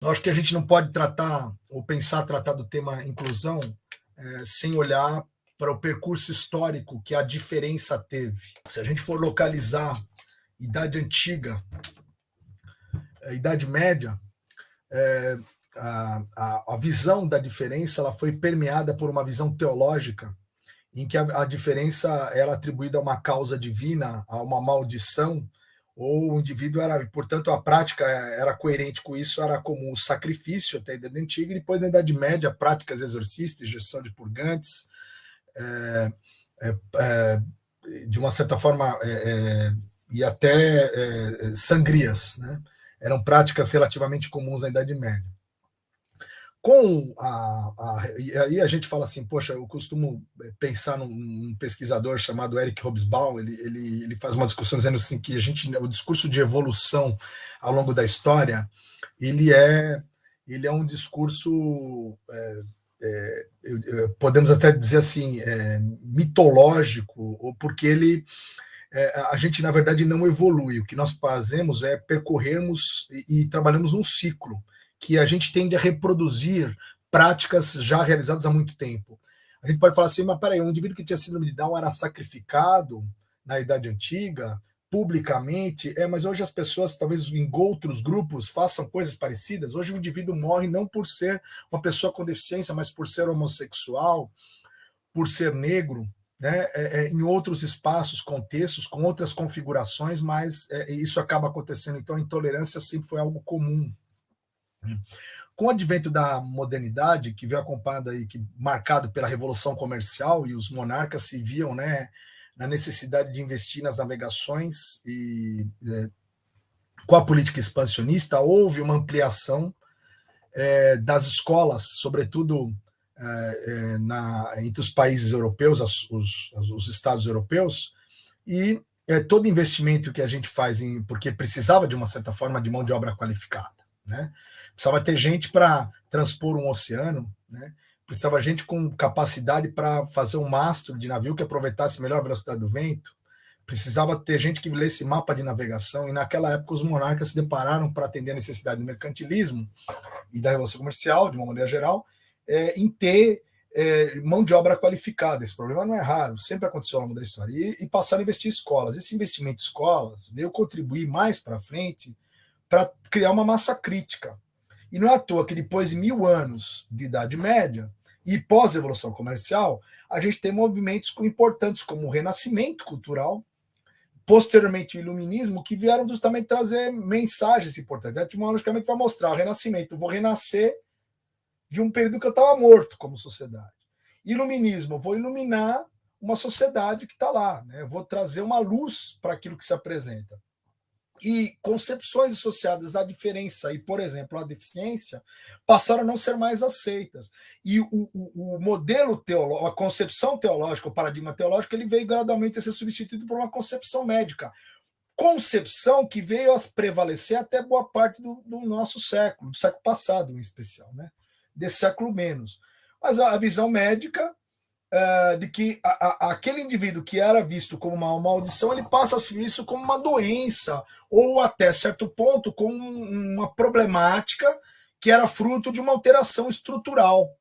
Eu acho que a gente não pode tratar ou tratar do tema inclusão sem olhar para o percurso histórico que a diferença teve. Se a gente for localizar Idade Antiga, Idade Média, a visão da diferença ela foi permeada por uma visão teológica em que a diferença era atribuída a uma causa divina, a uma maldição, ou o indivíduo era, portanto, a prática era coerente com isso, era como o sacrifício até a Idade Antiga, e depois na Idade Média, práticas exorcistas, gestão de purgantes, é, é, de uma certa forma, e até sangrias, né? Eram práticas relativamente comuns na Idade Média. E aí a gente fala assim, poxa, eu costumo pensar num pesquisador chamado Eric Hobsbawm, ele faz uma discussão dizendo assim que o discurso de evolução ao longo da história, ele é um discurso, podemos até dizer assim, mitológico, porque a gente, na verdade, não evolui. O que nós fazemos é percorrermos e trabalhamos um ciclo que a gente tende a reproduzir práticas já realizadas há muito tempo. A gente pode falar assim, mas peraí, um indivíduo que tinha síndrome de Down era sacrificado na Idade Antiga, publicamente, mas hoje as pessoas, talvez em outros grupos, façam coisas parecidas. Hoje o indivíduo morre não por ser uma pessoa com deficiência, mas por ser homossexual, por ser negro, né, em outros espaços, contextos, com outras configurações, mas isso acaba acontecendo. Então, a intolerância sempre foi algo comum. Com o advento da modernidade, que veio acompanhado aí, marcado pela revolução comercial, e os monarcas se viam, né, na necessidade de investir nas navegações, e com a política expansionista houve uma ampliação das escolas, sobretudo entre os países europeus, os estados europeus, e todo investimento que a gente faz, porque precisava, de uma certa forma, de mão de obra qualificada. Né? Precisava ter gente para transpor um oceano, né? Precisava gente com capacidade para fazer um mastro de navio que aproveitasse melhor a velocidade do vento, precisava ter gente que lesse mapa de navegação, e naquela época os monarcas se depararam para atender a necessidade do mercantilismo e da revolução comercial, de uma maneira geral, em ter mão de obra qualificada. Esse problema não é raro, sempre aconteceu ao longo da história. E passaram a investir em escolas. Esse investimento em escolas veio contribuir mais para frente para criar uma massa crítica. E não é à toa que depois de 1000 anos de Idade Média e pós-evolução comercial, a gente tem movimentos importantes como o Renascimento cultural, posteriormente o Iluminismo, que vieram justamente trazer mensagens importantes. Etimologicamente vai mostrar o Renascimento, eu vou renascer de um período que eu estava morto como sociedade. Iluminismo, eu vou iluminar uma sociedade que está lá, né? Eu vou trazer uma luz para aquilo que se apresenta. E concepções associadas à diferença e, por exemplo, à deficiência, passaram a não ser mais aceitas. E o modelo teológico, a concepção teológica, o paradigma teológico, ele veio gradualmente a ser substituído por uma concepção médica. Concepção que veio a prevalecer até boa parte do nosso século, do século passado em especial, né? Desse século menos. Mas a visão médica de que aquele indivíduo que era visto como uma maldição, ele passa a ver isso como uma doença, ou até certo ponto, como uma problemática que era fruto de uma alteração estrutural.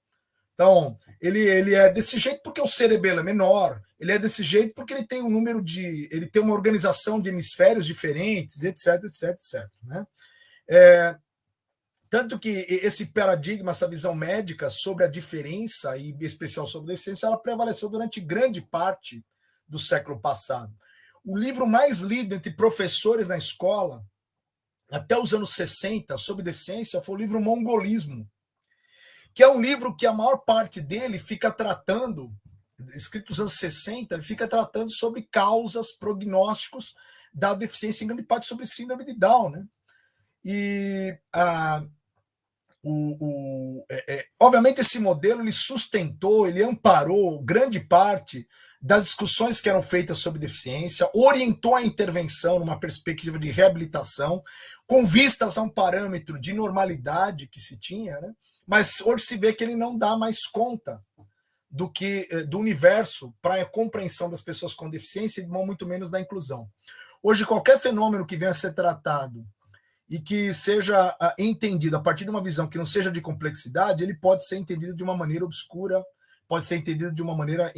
Então, ele é desse jeito porque o cerebelo é menor, ele é desse jeito porque ele tem um número de. Ele tem uma organização de hemisférios diferentes, etc, etc, etc. Né? Tanto que esse paradigma, essa visão médica sobre a diferença, e em especial sobre a deficiência, ela prevaleceu durante grande parte do século passado. O livro mais lido entre professores na escola, até os anos 60, sobre deficiência, foi o livro Mongolismo, que é um livro que a maior parte dele fica tratando, escrito nos anos 60, fica tratando sobre causas, prognósticos da deficiência, em grande parte sobre síndrome de Down. Né? E obviamente esse modelo ele sustentou, ele amparou grande parte das discussões que eram feitas sobre deficiência, orientou a intervenção numa perspectiva de reabilitação, com vistas a um parâmetro de normalidade que se tinha, né? Mas hoje se vê que ele não dá mais conta do universo para a compreensão das pessoas com deficiência e muito menos da inclusão. Hoje, qualquer fenômeno que venha a ser tratado e que seja entendido a partir de uma visão que não seja de complexidade, ele pode ser entendido de uma maneira obscura, pode ser entendido de uma maneira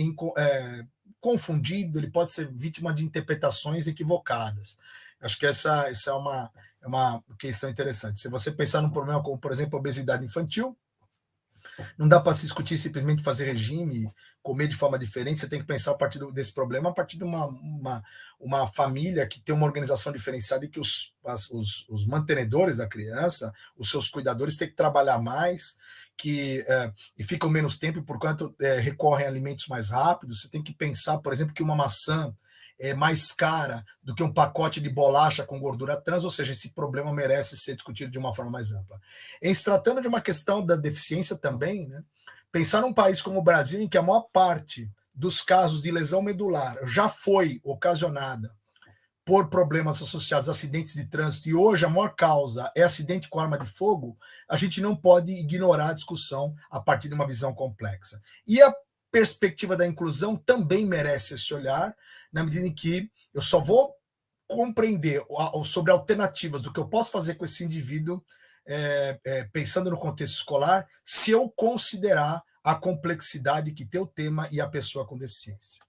confundido, ele pode ser vítima de interpretações equivocadas. Acho que essa é uma questão interessante. Se você pensar num problema como, por exemplo, a obesidade infantil, não dá para se discutir simplesmente fazer regime, comer de forma diferente, você tem que pensar a partir desse problema, a partir de uma família que tem uma organização diferenciada e que os mantenedores da criança, os seus cuidadores, têm que trabalhar mais, e ficam menos tempo, porquanto recorrem a alimentos mais rápidos. Você tem que pensar, por exemplo, que uma maçã é mais cara do que um pacote de bolacha com gordura trans, ou seja, esse problema merece ser discutido de uma forma mais ampla. Em se tratando de uma questão da deficiência também, né, pensar num país como o Brasil, em que a maior parte dos casos de lesão medular já foi ocasionada por problemas associados a acidentes de trânsito, e hoje a maior causa é acidente com arma de fogo, a gente não pode ignorar a discussão a partir de uma visão complexa. E a perspectiva da inclusão também merece esse olhar, na medida em que eu só vou compreender sobre alternativas do que eu posso fazer com esse indivíduo, pensando no contexto escolar, se eu considerar a complexidade que tem o tema e a pessoa com deficiência.